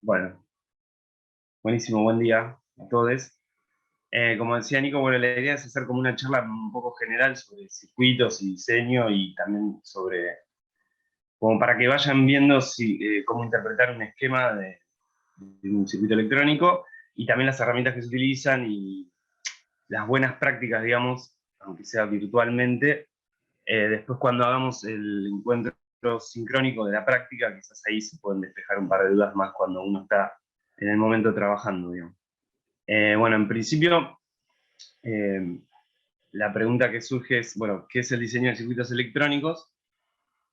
Bueno, buenísimo, buen día a todos. Como decía Nico, bueno, la idea es hacer como una charla un poco general sobre circuitos y diseño y también sobre, como para que vayan viendo cómo interpretar un esquema de un circuito electrónico y también las herramientas que se utilizan y las buenas prácticas, digamos, aunque sea virtualmente. Después cuando hagamos el encuentro sincrónico de la práctica, quizás ahí se pueden despejar un par de dudas más cuando uno está en el momento trabajando, digamos. Bueno, en principio, eh, la pregunta que surge es, bueno, ¿qué es el diseño de circuitos electrónicos?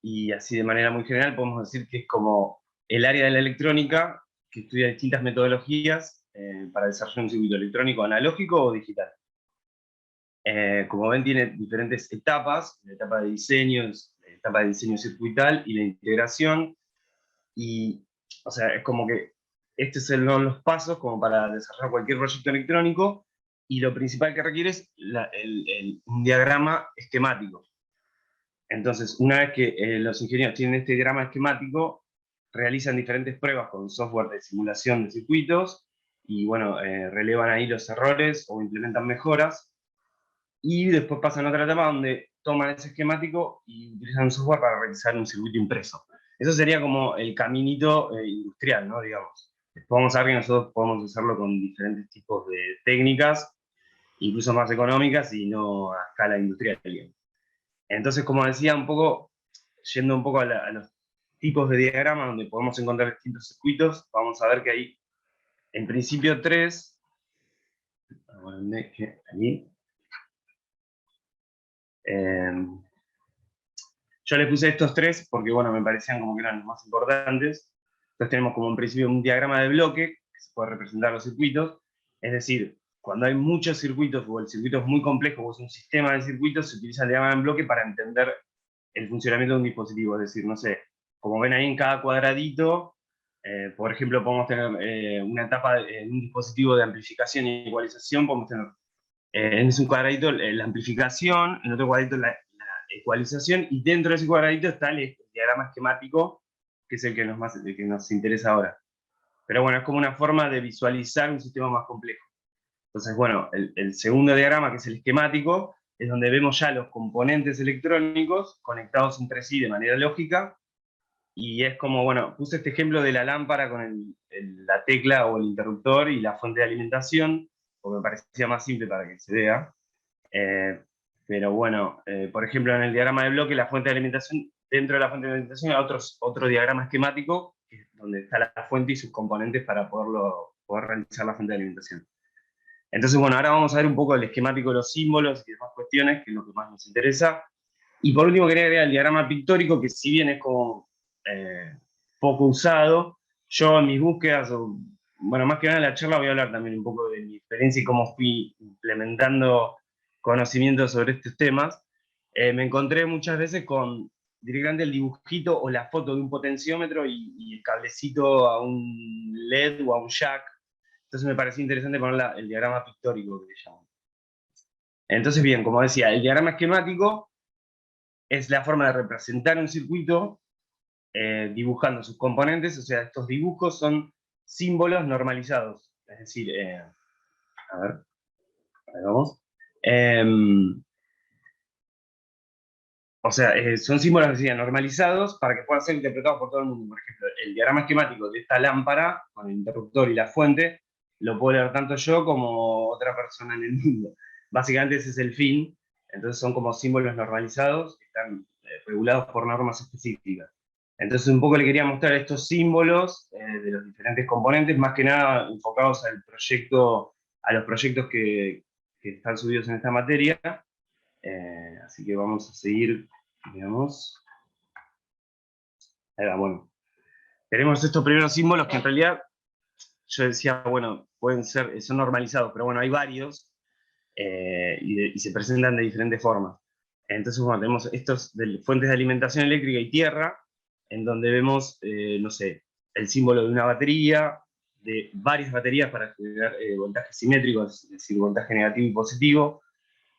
Y así de manera muy general podemos decir que es como el área de la electrónica que estudia distintas metodologías para desarrollar un circuito electrónico analógico o digital. Como ven, tiene diferentes etapas: la etapa de diseño, la etapa de diseño circuital y la integración. Y, o sea, es como que estos son los pasos como para desarrollar cualquier proyecto electrónico, y lo principal que requiere es un diagrama esquemático. Entonces, una vez que los ingenieros tienen este diagrama esquemático, realizan diferentes pruebas con software de simulación de circuitos, y bueno, relevan ahí los errores o implementan mejoras, y después pasan a otra etapa donde toman ese esquemático y utilizan un software para realizar un circuito impreso. Eso sería como el caminito industrial, ¿no? Digamos. Después vamos a ver que nosotros podemos hacerlo con diferentes tipos de técnicas, incluso más económicas y no a escala industrial, digamos. Entonces, como decía, un poco, yendo un poco a los tipos de diagramas donde podemos encontrar distintos circuitos, vamos a ver que hay, en principio, tres. Aquí. Yo les puse estos tres porque, bueno, me parecían como que eran los más importantes. Entonces tenemos como en principio un diagrama de bloque, que se puede representar los circuitos. Es decir, cuando hay muchos circuitos o el circuito es muy complejo o es un sistema de circuitos, se utiliza el diagrama en bloque para entender el funcionamiento de un dispositivo. Es decir, no sé, como ven ahí en cada cuadradito, por ejemplo, podemos tener una etapa en un dispositivo de amplificación y igualización, podemos tener en ese cuadradito la amplificación, en otro cuadradito la ecualización, y dentro de ese cuadradito está el diagrama esquemático, que es el que nos interesa ahora. Pero bueno, es como una forma de visualizar un sistema más complejo. Entonces, bueno, el segundo diagrama, que es el esquemático, es donde vemos ya los componentes electrónicos conectados entre sí de manera lógica, y es como, bueno, puse este ejemplo de la lámpara con la tecla o el interruptor y la fuente de alimentación, porque me parecía más simple para que se vea. Eh, pero bueno, por ejemplo, en el diagrama de bloque, la fuente de alimentación, dentro de la fuente de alimentación hay otro diagrama esquemático, donde está la fuente y sus componentes para poder realizar la fuente de alimentación. Entonces, bueno, ahora vamos a ver un poco el esquemático de los símbolos y demás cuestiones, que es lo que más nos interesa. Y por último, quería agregar el diagrama pictórico, que si bien es como poco usado, yo en mis búsquedas, bueno, más que nada en la charla voy a hablar también un poco de mi experiencia y cómo fui implementando conocimientos sobre estos temas. Me encontré muchas veces con directamente el dibujito o la foto de un potenciómetro y el cablecito a un LED o a un jack. Entonces me pareció interesante poner el diagrama pictórico, que le llaman. Entonces, bien, como decía, el diagrama esquemático es la forma de representar un circuito dibujando sus componentes. O sea, estos dibujos son símbolos normalizados. Es decir, a ver, ahí vamos. O sea, son símbolos que serían normalizados para que puedan ser interpretados por todo el mundo. Por ejemplo, el diagrama esquemático de esta lámpara, con el interruptor y la fuente, lo puedo leer tanto yo como otra persona en el mundo. Básicamente ese es el fin. Entonces son como símbolos normalizados que están regulados por normas específicas. Entonces un poco le quería mostrar estos símbolos de los diferentes componentes, más que nada enfocados al proyecto, a los proyectos que están subidos en esta materia. Así que vamos a seguir, digamos. Ahí va, bueno. Tenemos estos primeros símbolos que en realidad yo decía, bueno, pueden ser, son normalizados, pero bueno, hay varios y se presentan de diferentes formas. Entonces, bueno, tenemos estos de fuentes de alimentación eléctrica y tierra, en donde vemos, no sé, el símbolo de una batería, de varias baterías para generar voltajes simétricos, es decir, voltaje negativo y positivo,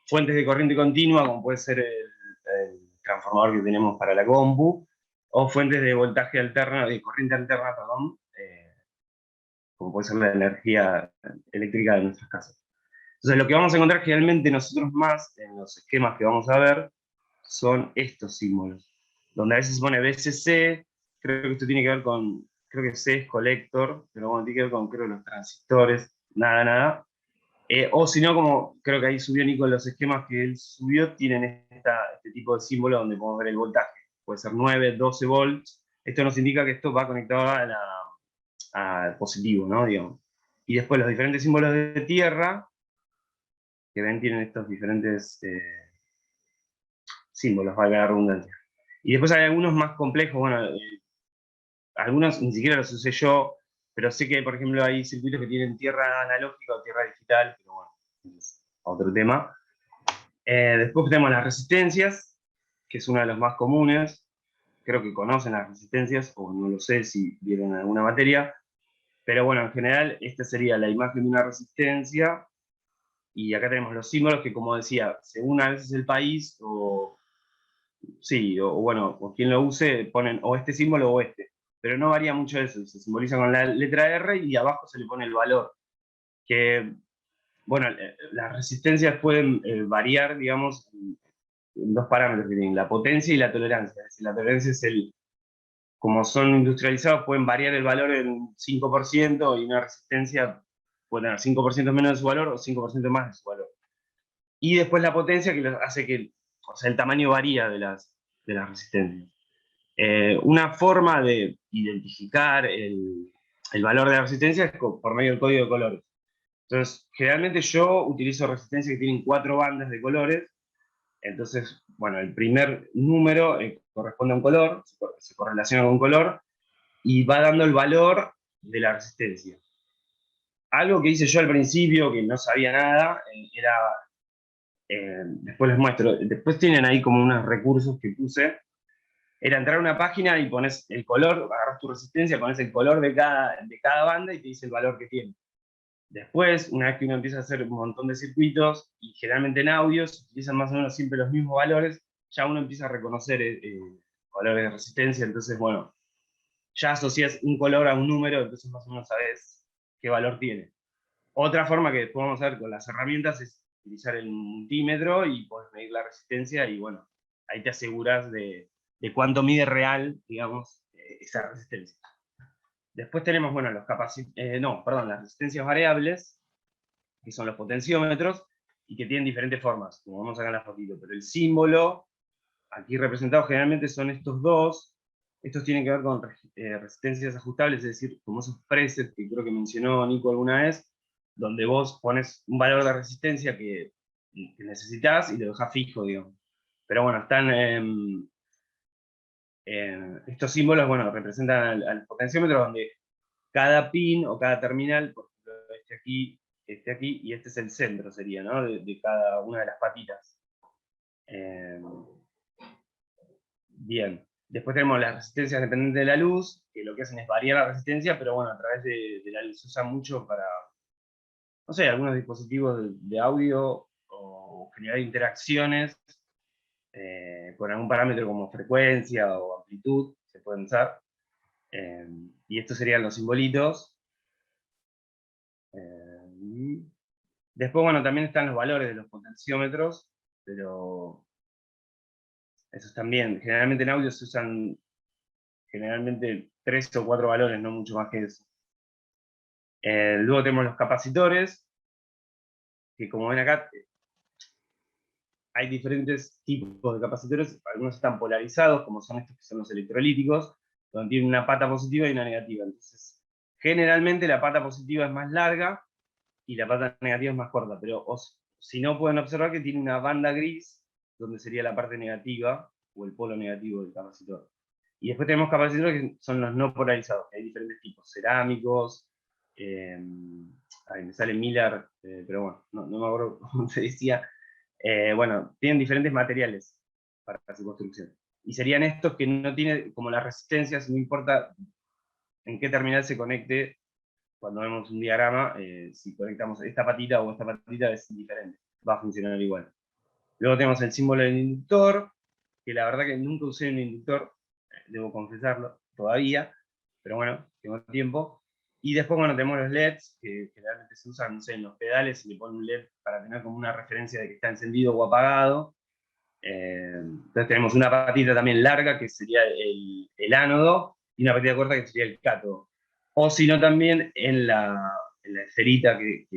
fuentes de corriente continua, como puede ser el transformador que tenemos para la compu, o fuentes de voltaje alterna, de corriente alterna, perdón, como puede ser la energía eléctrica de nuestras casas. Entonces, lo que vamos a encontrar generalmente nosotros más en los esquemas que vamos a ver son estos símbolos, donde a veces se pone BCC, creo que esto tiene que ver con, creo que C es colector, pero bueno, tiene que ver con, creo, los transistores, nada. O si no, como creo que ahí subió Nico, los esquemas que él subió tienen este tipo de símbolo donde podemos ver el voltaje. Puede ser 9, 12 volts. Esto nos indica que esto va conectado al positivo, ¿no? Digamos. Y después los diferentes símbolos de tierra, que ven, tienen estos diferentes símbolos, valga la redundancia. Y después hay algunos más complejos, bueno, algunos ni siquiera los usé yo, pero sé que, por ejemplo, hay circuitos que tienen tierra analógica o tierra digital, pero bueno, es otro tema. Después tenemos las resistencias, que es uno de los más comunes. Creo que conocen las resistencias, o no lo sé si vieron alguna materia. Pero bueno, en general, esta sería la imagen de una resistencia. Y acá tenemos los símbolos que, como decía, según a veces el país, o sí, o bueno, o quien lo use, ponen o este símbolo o este. Pero no varía mucho eso, se simboliza con la letra R y abajo se le pone el valor. Que, bueno, las resistencias pueden variar, digamos, en dos parámetros que tienen, la potencia y la tolerancia. Es decir, la tolerancia es como son industrializados, pueden variar el valor en 5% y una resistencia puede tener 5% menos de su valor o 5% más de su valor. Y después la potencia que hace que, o sea, el tamaño varía de las resistencias. Una forma de identificar el valor de la resistencia es por medio del código de colores. Entonces, generalmente yo utilizo resistencias que tienen 4 bandas de colores. Entonces, bueno, el primer número corresponde a un color, se correlaciona con un color, y va dando el valor de la resistencia. Algo que hice yo al principio, que no sabía nada, era, después les muestro, después tienen ahí como unos recursos que puse, era entrar a una página y pones el color, agarras tu resistencia, pones el color de cada banda y te dice el valor que tiene. Después, una vez que uno empieza a hacer un montón de circuitos, y generalmente en audio se utilizan más o menos siempre los mismos valores, ya uno empieza a reconocer valores de resistencia, entonces, bueno, ya asocias un color a un número, entonces más o menos sabes qué valor tiene. Otra forma que podemos hacer con las herramientas es utilizar el multímetro y puedes medir la resistencia y bueno, ahí te aseguras de cuánto mide real, digamos, esa resistencia. Después tenemos, bueno, las resistencias variables, que son los potenciómetros, y que tienen diferentes formas, como vamos a ver en la fotito, pero el símbolo, aquí representado generalmente son estos dos. Estos tienen que ver con resistencias ajustables, es decir, como esos presets que creo que mencionó Nico alguna vez, donde vos pones un valor de resistencia que necesitas y lo dejas fijo, digamos. Pero bueno, están estos símbolos, bueno, representan al potenciómetro, donde cada pin o cada terminal, por ejemplo, este aquí, y este es el centro, sería, ¿no? De cada una de las patitas. Eh, Bien. Después tenemos las resistencias dependientes de la luz, que lo que hacen es variar la resistencia, pero bueno, a través de la luz se usa mucho para, no sé, algunos dispositivos de audio o generar interacciones con algún parámetro como frecuencia o amplitud, se pueden usar. Y estos serían los simbolitos. Después, bueno, también están los valores de los potenciómetros, pero esos también, generalmente en audio se usan generalmente 3 o 4 valores, no mucho más que eso. Luego tenemos los capacitores, que como ven acá, hay diferentes tipos de capacitores, algunos están polarizados, como son estos que son los electrolíticos, donde tienen una pata positiva y una negativa. Entonces, generalmente la pata positiva es más larga y la pata negativa es más corta, pero si no pueden observar que tiene una banda gris, donde sería la parte negativa, o el polo negativo del capacitor. Y después tenemos capacitores que son los no polarizados, que hay diferentes tipos, cerámicos, me sale Miller, pero bueno, no me acuerdo cómo se decía. Bueno, tienen diferentes materiales para su construcción. Y serían estos que no tienen, como las resistencias, no importa en qué terminal se conecte, cuando vemos un diagrama, si conectamos esta patita o esta patita es indiferente, va a funcionar igual. Luego tenemos el símbolo del inductor, que la verdad que nunca usé un inductor, debo confesarlo, todavía, pero bueno, tengo tiempo. Y después, bueno, tenemos los LEDs, que generalmente se usan, no sé, en los pedales, y le ponen un LED para tener como una referencia de que está encendido o apagado. Entonces tenemos una patita también larga, que sería el ánodo, y una patita corta, que sería el cátodo. O si no, también en la esferita, que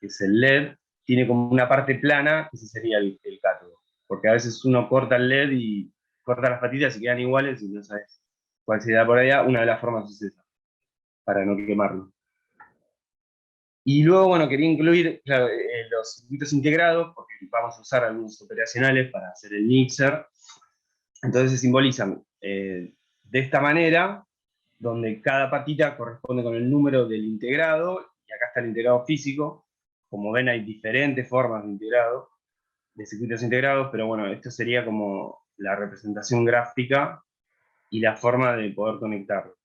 es el LED, tiene como una parte plana, que ese sería el cátodo. Porque a veces uno corta el LED y corta las patitas y quedan iguales y no sabes cuál sería por allá. Una de las formas es esa, para no quemarlo. Y luego, bueno, quería incluir, claro, los circuitos integrados, porque vamos a usar algunos operacionales para hacer el mixer. Entonces se simbolizan de esta manera, donde cada patita corresponde con el número del integrado, y acá está el integrado físico. Como ven, hay diferentes formas de integrado, de circuitos integrados, pero bueno, esto sería como la representación gráfica y la forma de poder conectarlo.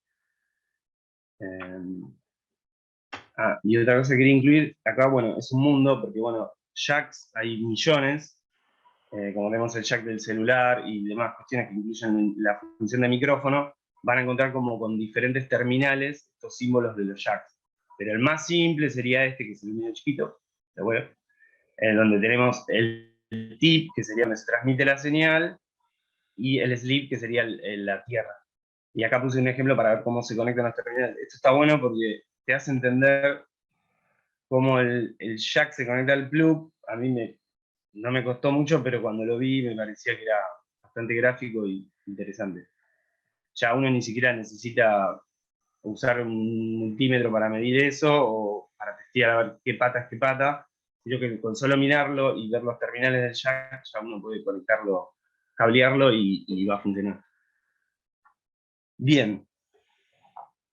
Y otra cosa que quería incluir acá, bueno, es un mundo, porque bueno, jacks hay millones, como tenemos el jack del celular y demás cuestiones que incluyen la función de micrófono, van a encontrar como con diferentes terminales estos símbolos de los jacks. Pero el más simple sería este, que es el medio chiquito, ¿de acuerdo? Donde tenemos el tip, que sería donde se transmite la señal, y el sleep, que sería la tierra. Y acá puse un ejemplo para ver cómo se conectan los terminales. Esto está bueno porque te hace entender cómo el jack se conecta al plug. A mí no me costó mucho, pero cuando lo vi me parecía que era bastante gráfico y interesante. Ya uno ni siquiera necesita usar un multímetro para medir eso o para testear a ver qué pata es qué pata, sino que con solo mirarlo y ver los terminales del jack, ya uno puede conectarlo, cablearlo y va a funcionar. Bien.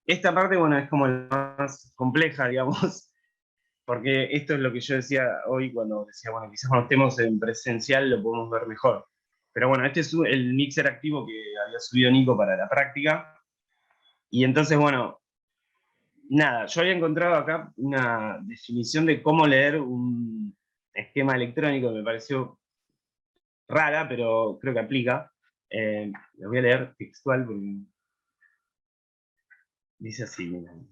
Esta parte, bueno, es como la más compleja, digamos, porque esto es lo que yo decía hoy cuando decía, bueno, quizás cuando estemos en presencial lo podemos ver mejor. Pero bueno, este es el mixer activo que había subido Nico para la práctica. Y entonces, bueno, nada, yo había encontrado acá una definición de cómo leer un esquema electrónico, me pareció rara, pero creo que aplica. Lo voy a leer textual porque dice así, miren.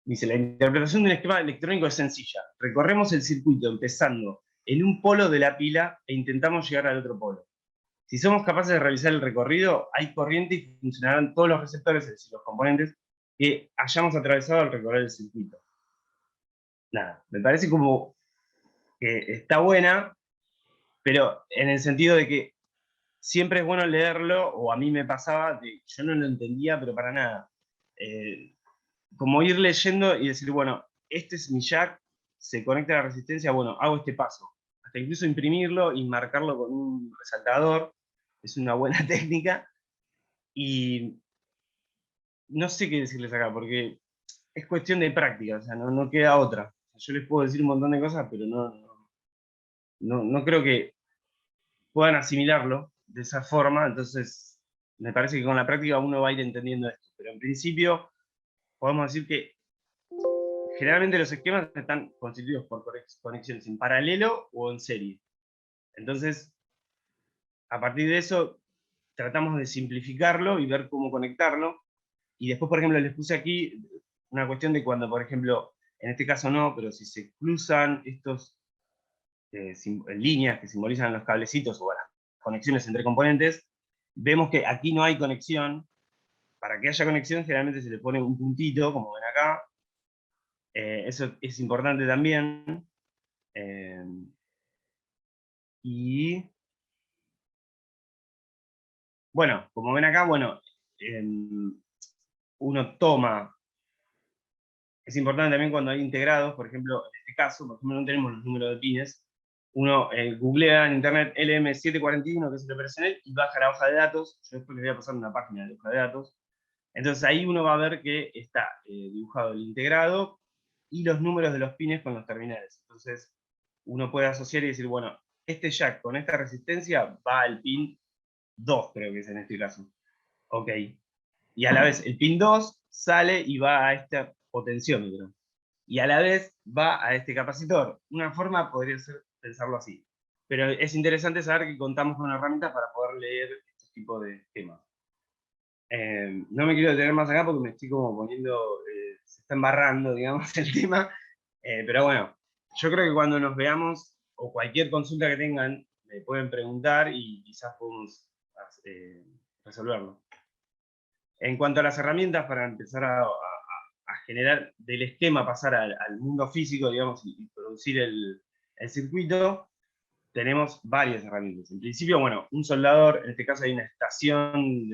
Dice, la interpretación de un esquema electrónico es sencilla. Recorremos el circuito empezando en un polo de la pila e intentamos llegar al otro polo. Si somos capaces de realizar el recorrido, hay corriente y funcionarán todos los receptores, es decir, los componentes, que hayamos atravesado al recorrer el circuito. Nada, me parece como que está buena, pero en el sentido de que siempre es bueno leerlo, o a mí me pasaba, yo no lo entendía, pero para nada. Como ir leyendo y decir, bueno, este es mi jack, se conecta a la resistencia, bueno, hago este paso. Hasta incluso imprimirlo y marcarlo con un resaltador, es una buena técnica. Y no sé qué decirles acá, porque es cuestión de práctica, o sea, no queda otra. Yo les puedo decir un montón de cosas, pero no creo que puedan asimilarlo de esa forma, entonces me parece que con la práctica uno va a ir entendiendo esto. Pero en principio podemos decir que generalmente los esquemas están constituidos por conexiones en paralelo o en serie. Entonces, a partir de eso, tratamos de simplificarlo y ver cómo conectarlo. Y después, por ejemplo, les puse aquí una cuestión de cuando, por ejemplo, en este caso no, pero si se cruzan estos líneas que simbolizan los cablecitos o las conexiones entre componentes, vemos que aquí no hay conexión. Para que haya conexión, generalmente se le pone un puntito, como ven acá. Eso es importante también. Eh, y bueno, como ven acá, bueno, uno toma, es importante también cuando hay integrados, por ejemplo, en este caso, por ejemplo, no tenemos los números de pines, uno googlea en internet LM741, que es el operacional, y baja la hoja de datos. Yo después les voy a pasar una página de hoja de datos. Entonces ahí uno va a ver que está dibujado el integrado y los números de los pines con los terminales. Entonces uno puede asociar y decir, bueno, este jack con esta resistencia va al pin 2, creo que es en este caso. Ok. Y a la vez el pin 2 sale y va a este potenciómetro. Y a la vez va a este capacitor. Una forma podría ser pensarlo así. Pero es interesante saber que contamos con herramientas para poder leer estos tipos de esquemas. No me quiero detener más acá porque me estoy como poniendo, se está embarrando, digamos, el tema. Pero bueno, yo creo que cuando nos veamos, o cualquier consulta que tengan, me pueden preguntar y quizás podemos resolverlo. En cuanto a las herramientas, para empezar a generar del esquema, pasar al mundo físico, digamos, y producir el circuito, tenemos varias herramientas. En principio, bueno, un soldador, en este caso hay una estación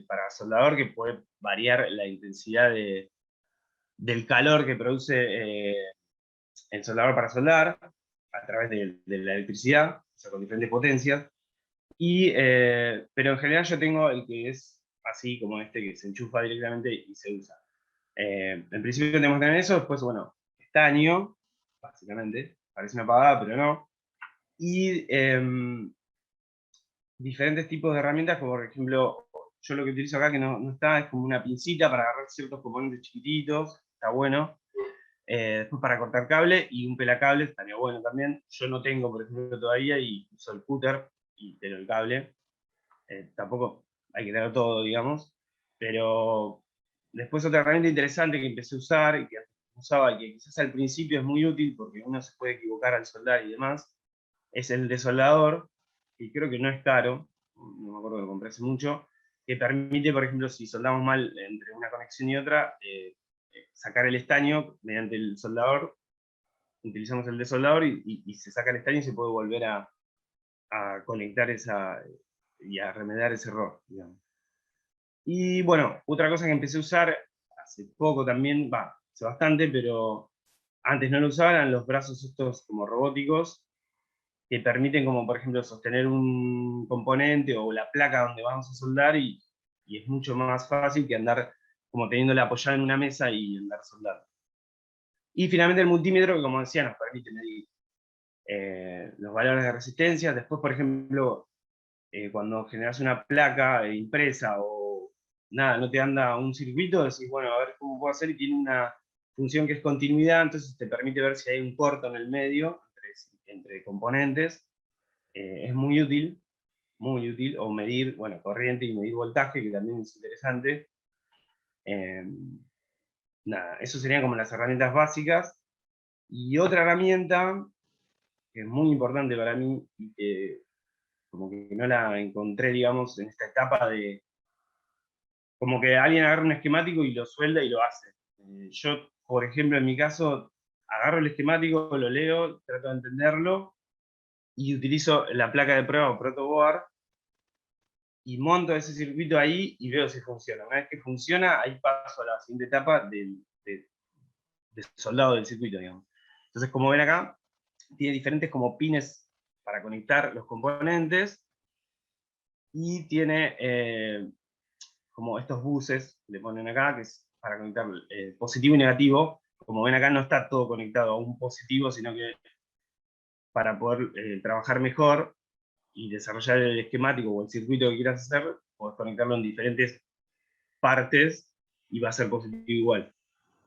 para soldador que puede variar la intensidad del calor que produce el soldador para soldar a través de la electricidad, o sea, con diferentes potencias. Pero en general yo tengo el que es así como este, que se enchufa directamente y se usa. En principio tenemos que tener eso, después, bueno, estaño, básicamente, parece una pavada, pero no. Y diferentes tipos de herramientas, como por ejemplo, yo lo que utilizo acá que no está, es como una pincita para agarrar ciertos componentes chiquititos, está bueno. Después para cortar cable y un pelacable, estaría bueno también. Yo no tengo, por ejemplo, todavía y uso el cúter y pelo el cable. Tampoco hay que tener todo, digamos. Pero después otra herramienta interesante que empecé a usar y que usaba y que quizás al principio es muy útil porque uno se puede equivocar al soldar y demás, es el desoldador, que creo que no es caro, no me acuerdo que lo compré hace mucho, que permite, por ejemplo, si soldamos mal entre una conexión y otra, sacar el estaño mediante el soldador, utilizamos el desoldador y se saca el estaño y se puede volver a conectar y a remediar ese error, digamos. Y bueno, otra cosa que empecé a usar hace poco también, hace bastante, pero antes no lo usaba, eran los brazos estos como robóticos, que permiten como por ejemplo sostener un componente o la placa donde vamos a soldar y es mucho más fácil que andar como teniéndola apoyada en una mesa y andar soldando. Y finalmente el multímetro, que como decía, nos permite medir los valores de resistencia. Después, por ejemplo, cuando generas una placa impresa o nada, no te anda un circuito, decís, bueno, a ver cómo puedo hacer, y tiene una función que es continuidad, entonces te permite ver si hay un corto en el medio entre componentes. Es muy útil, o medir, bueno, corriente y medir voltaje, que también es interesante. Eh, Nada, eso serían como las herramientas básicas. Y otra herramienta que es muy importante para mí y que como que no la encontré, digamos, en esta etapa de como que alguien agarra un esquemático y lo suelda y lo hace. Yo, por ejemplo, en mi caso, agarro el esquemático, lo leo, trato de entenderlo y utilizo la placa de prueba o protoboard y monto ese circuito ahí y veo si funciona. Una vez que funciona, ahí paso a la siguiente etapa de soldado del circuito, digamos. Entonces, como ven acá, tiene diferentes como pines para conectar los componentes y tiene como estos buses, le ponen acá, que es para conectar positivo y negativo. Como ven acá, no está todo conectado a un positivo, sino que para poder trabajar mejor y desarrollar el esquemático o el circuito que quieras hacer, podés conectarlo en diferentes partes y va a ser positivo igual.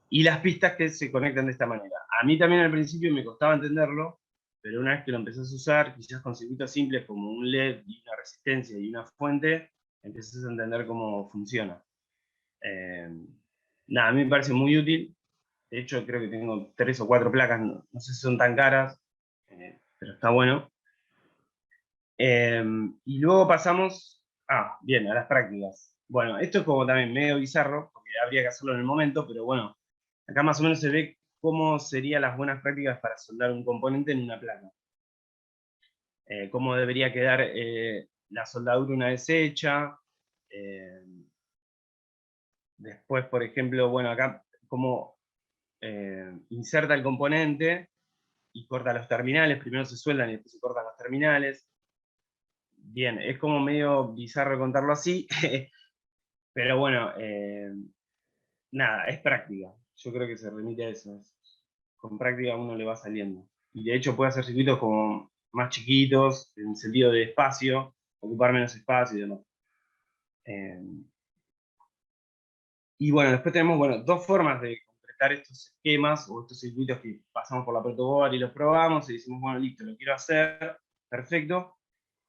Y las pistas que se conectan de esta manera. A mí también al principio me costaba entenderlo, pero una vez que lo empezás a usar, quizás con circuitos simples como un LED y una resistencia y una fuente, empezás a entender cómo funciona. Nada, a mí me parece muy útil. De hecho, creo que tengo 3 o 4 placas, no sé si son tan caras, pero está bueno. Y luego pasamos, bien, a las prácticas. Bueno, esto es como también medio bizarro, porque habría que hacerlo en el momento, pero bueno, acá más o menos se ve cómo serían las buenas prácticas para soldar un componente en una placa. Cómo debería quedar la soldadura una vez hecha. Eh, Después, por ejemplo, bueno, acá cómo inserta el componente y corta los terminales. Primero se sueldan y después se cortan los terminales. Bien, es como medio bizarro contarlo así, pero bueno, nada, es práctica. Yo creo que se remite a eso. Con práctica uno le va saliendo. Y de hecho puede hacer circuitos como más chiquitos, en sentido de espacio, ocupar menos espacio y demás. Y bueno, después tenemos dos formas de completar estos esquemas o estos circuitos que pasamos por la protoboard y los probamos y decimos, bueno, listo, lo quiero hacer, perfecto.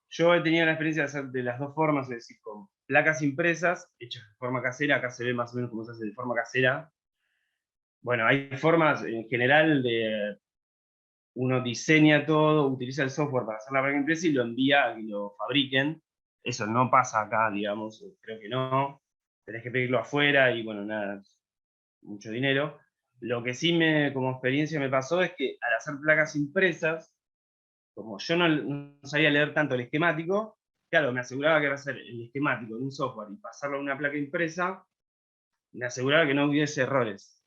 Yo he tenido la experiencia de hacer de las dos formas, es decir, con placas impresas, hechas de forma casera, acá se ve más o menos cómo se hace de forma casera. Bueno, hay formas en general de uno diseña todo, utiliza el software para hacer la placa impresa y lo envía a que lo fabriquen. Eso no pasa acá, digamos, creo que no. Tenés que pedirlo afuera y bueno, nada, mucho dinero. Lo que sí como experiencia me pasó es que al hacer placas impresas, como yo no sabía leer tanto el esquemático, claro, me aseguraba que era hacer el esquemático de un software y pasarlo a una placa impresa, me aseguraba que no hubiese errores.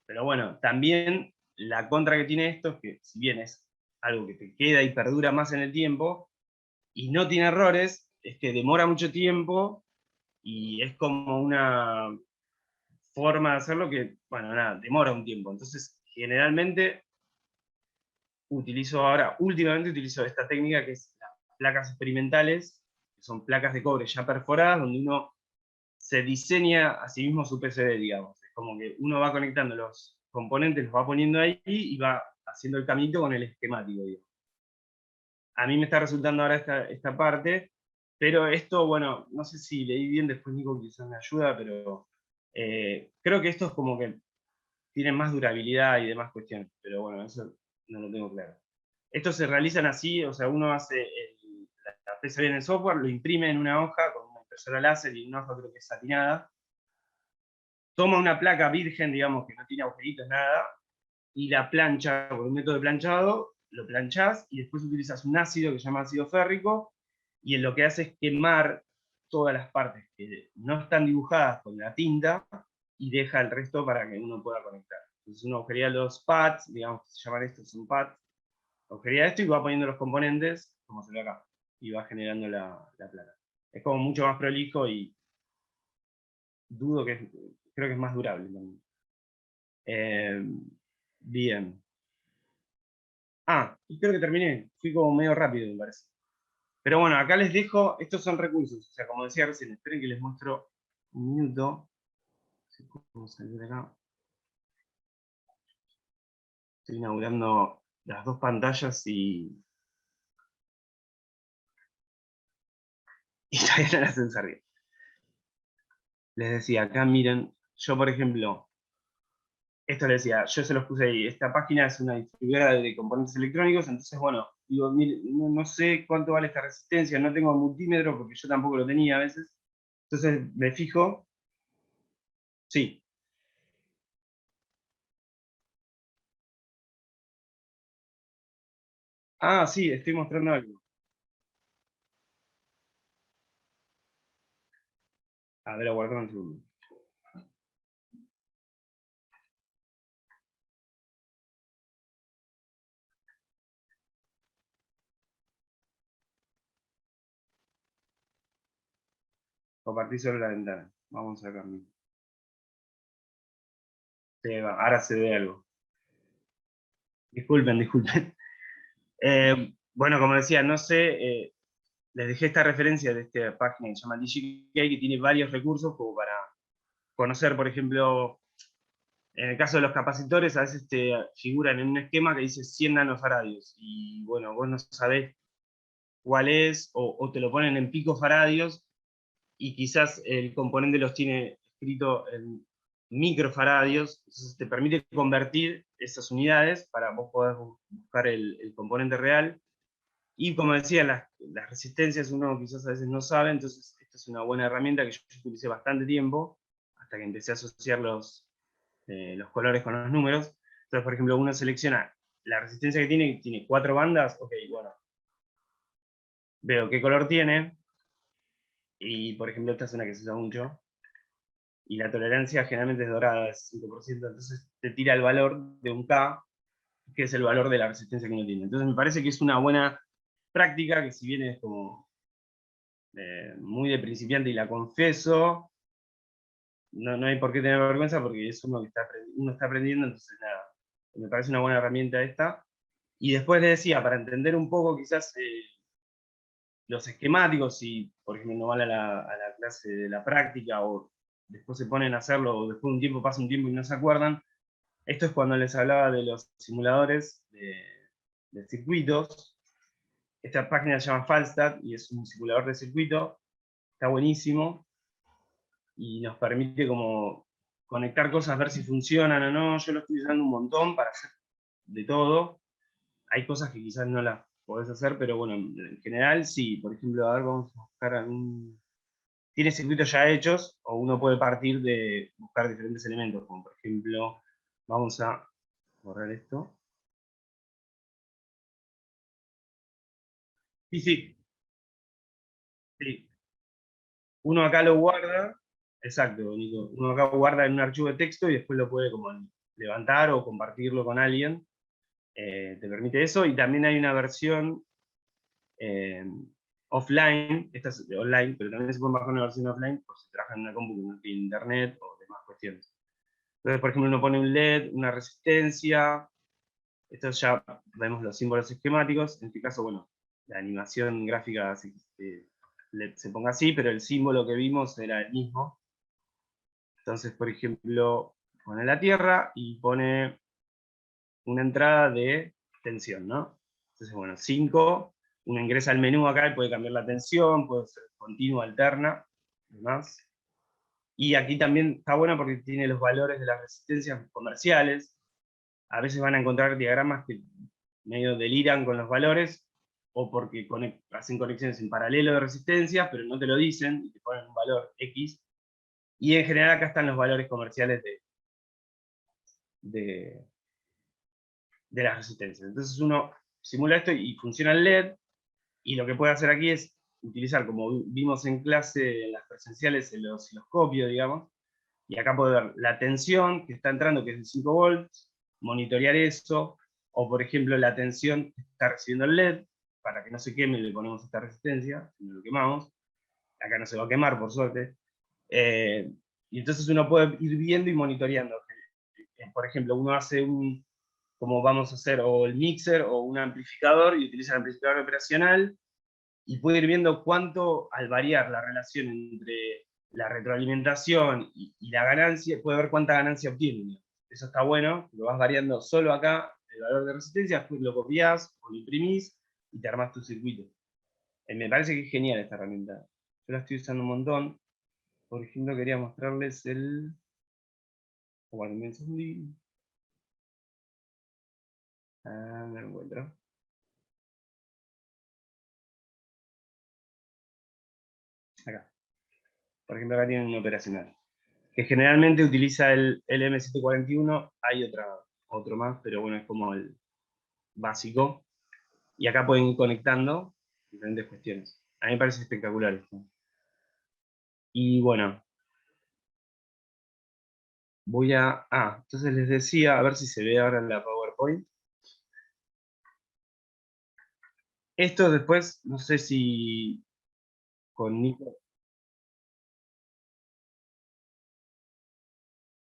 Pero bueno, también la contra que tiene esto es que, si bien es algo que te queda y perdura más en el tiempo, y no tiene errores, es que demora mucho tiempo y es como una forma de hacerlo que, bueno, nada, demora un tiempo. Entonces, generalmente últimamente utilizo esta técnica que es las placas experimentales, que son placas de cobre ya perforadas, donde uno se diseña a sí mismo su PCB, digamos. Es como que uno va conectando los componentes, los va poniendo ahí y va haciendo el caminito con el esquemático, digamos. A mí me está resultando ahora esta parte, pero esto, bueno, no sé si leí bien, después Nico quizás me ayuda, pero creo que esto es como que tiene más durabilidad y demás cuestiones, pero bueno, eso no lo tengo claro. Estos se realizan así, o sea, uno hace la PCB en el software, lo imprime en una hoja con una impresora láser y una hoja creo que es satinada, toma una placa virgen, digamos, que no tiene agujeritos, nada, y la plancha por un método de planchado, lo planchás y después utilizas un ácido que se llama ácido férrico, y en lo que hace es quemar todas las partes que no están dibujadas con la tinta y deja el resto para que uno pueda conectar. Entonces uno agujerea los pads, digamos que se llaman estos, son pads, agujerea esto y va poniendo los componentes, como se ve acá, y va generando la placa. Es como mucho más prolijo y creo que es más durable también. Eh, bien. Y creo que terminé. Fui como medio rápido, me parece. Pero bueno, acá les dejo, estos son recursos. O sea, como decía recién, esperen que les muestro un minuto. Si puedo salir de acá. Estoy inaugurando las dos pantallas y todavía no las hacen servir. Les decía, acá miren, yo por ejemplo, esto les decía, yo se los puse ahí, esta página es una distribuidora de componentes electrónicos, entonces bueno, digo, mire, no sé cuánto vale esta resistencia, no tengo multímetro porque yo tampoco lo tenía a veces, entonces me fijo, sí. Sí, estoy mostrando algo. A ver, aguardame un segundo. Compartí sobre la ventana. Vamos a cambiar. Ahora se ve algo. Disculpen, disculpen. Bueno, como decía, no sé, les dejé esta referencia de esta página que se llama DigiKey, que tiene varios recursos como para conocer, por ejemplo, en el caso de los capacitores, a veces te figuran en un esquema que dice 100 nanofaradios, y bueno, vos no sabés cuál es, o te lo ponen en picofaradios, y quizás el componente los tiene escrito en microfaradios, entonces te permite convertir esas unidades para vos poder buscar el componente real. Y como decía, las resistencias uno quizás a veces no sabe, entonces esta es una buena herramienta que yo utilicé bastante tiempo, hasta que empecé a asociar los colores con los números. Entonces, por ejemplo, uno selecciona la resistencia que tiene 4 bandas, ok, bueno, veo qué color tiene, y por ejemplo esta es una que se usa mucho, y la tolerancia generalmente es dorada, es 5%, entonces te tira el valor de un K, que es el valor de la resistencia que uno tiene. Entonces me parece que es una buena práctica, que si bien es como muy de principiante y la confieso, no hay por qué tener vergüenza porque es uno está aprendiendo, entonces nada, me parece una buena herramienta esta. Y después le decía, para entender un poco quizás los esquemáticos, si por ejemplo no van a la clase de la práctica o después se ponen a hacerlo o después de un tiempo pasa un tiempo y no se acuerdan, esto es cuando les hablaba de los simuladores de circuitos. Esta página se llama Falstart y es un simulador de circuito, está buenísimo y nos permite como conectar cosas, ver si funcionan o no. Yo lo estoy usando un montón para hacer de todo. Hay cosas que quizás no las podés hacer, pero bueno, en general sí. Por ejemplo, a ver, vamos a buscar algún... Tiene circuitos ya hechos, o uno puede partir de buscar diferentes elementos, como por ejemplo, vamos a borrar esto. Sí, sí, sí. Uno acá lo guarda, exacto, Nico. Uno acá guarda en un archivo de texto y después lo puede como levantar o compartirlo con alguien. Te permite eso, y también hay una versión eh, offline, esta es de online, pero también se puede bajar una versión offline por si trabajan en una compu que no tiene internet o demás cuestiones. Entonces, por ejemplo, uno pone un LED, una resistencia, esto ya vemos los símbolos esquemáticos, en este caso, bueno, la animación gráfica hace que LED se ponga así, pero el símbolo que vimos era el mismo. Entonces, por ejemplo, pone la tierra y pone una entrada de tensión, ¿no? Entonces, bueno, 5, uno ingresa al menú acá y puede cambiar la tensión, puede ser continua, alterna, demás. Y aquí también está bueno porque tiene los valores de las resistencias comerciales. A veces van a encontrar diagramas que medio deliran con los valores, o porque hacen conexiones en paralelo de resistencias, pero no te lo dicen, y te ponen un valor X. Y en general acá están los valores comerciales de, de las resistencias. Entonces uno simula esto y funciona el LED, y lo que puede hacer aquí es utilizar, como vimos en clase, en las presenciales, el osciloscopio, digamos, y acá puede ver la tensión que está entrando, que es de 5 volts, monitorear eso, o por ejemplo la tensión que está recibiendo el LED, para que no se queme le ponemos esta resistencia, si no lo quemamos, acá no se va a quemar por suerte, y entonces uno puede ir viendo y monitoreando. Por ejemplo, uno hace como vamos a hacer, o el mixer o un amplificador, y utiliza el amplificador operacional, y puede ir viendo cuánto, al variar la relación entre la retroalimentación y la ganancia, puede ver cuánta ganancia obtiene. Eso está bueno, lo vas variando solo acá, el valor de resistencia, después lo copias o lo imprimís y te armás tu circuito. Me parece que es genial esta herramienta. Yo la estoy usando un montón. Por ejemplo, quería mostrarles el... Bueno, un segundín. Ah, me lo encuentro. Acá. Por ejemplo, acá tienen un operacional, que generalmente utiliza el LM741, hay otro más, pero bueno, es como el básico. Y acá pueden ir conectando diferentes cuestiones. A mí me parece espectacular esto. Y bueno, voy a... Ah, entonces les decía, a ver si se ve ahora en la PowerPoint. Esto después, no sé si con Nico...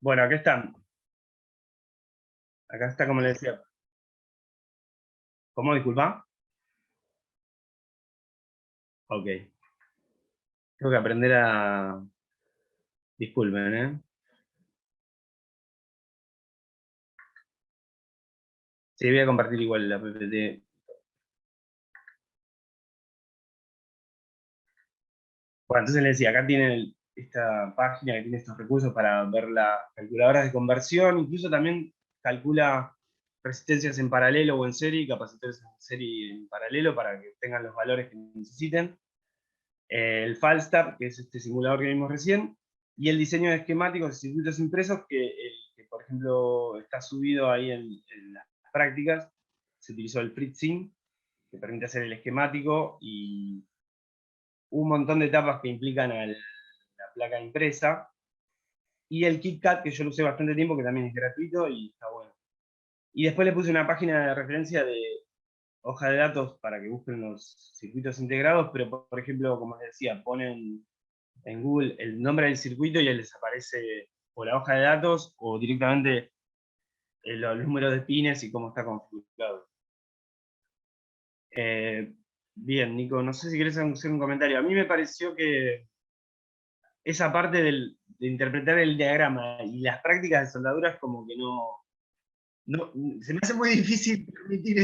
Bueno, acá están. Acá está, como les decía. ¿Cómo? Disculpa. Ok. Tengo que aprender a... Disculpen, ¿eh? Sí, voy a compartir igual la PPT. Bueno, entonces les decía, acá tienen esta página que tiene estos recursos para ver las calculadoras de conversión, incluso también calcula resistencias en paralelo o en serie, capacitores en serie y en paralelo para que tengan los valores que necesiten. El Falstaff, que es este simulador que vimos recién, y el diseño de esquemáticos de circuitos impresos, que por ejemplo está subido ahí en las prácticas. Se utilizó el FreeSync, que permite hacer el esquemático, y un montón de etapas que implican a la placa impresa, y el KitKat, que yo lo usé bastante tiempo, que también es gratuito y está bueno. Y después le puse una página de referencia de hoja de datos para que busquen los circuitos integrados, pero por ejemplo, como les decía, ponen en Google el nombre del circuito y les aparece o la hoja de datos o directamente los números de pines y cómo está configurado. Eh, Bien, Nico, no sé si querés hacer un comentario. A mí me pareció que esa parte de interpretar el diagrama y las prácticas de soldaduras como que no, se me hace muy difícil permitir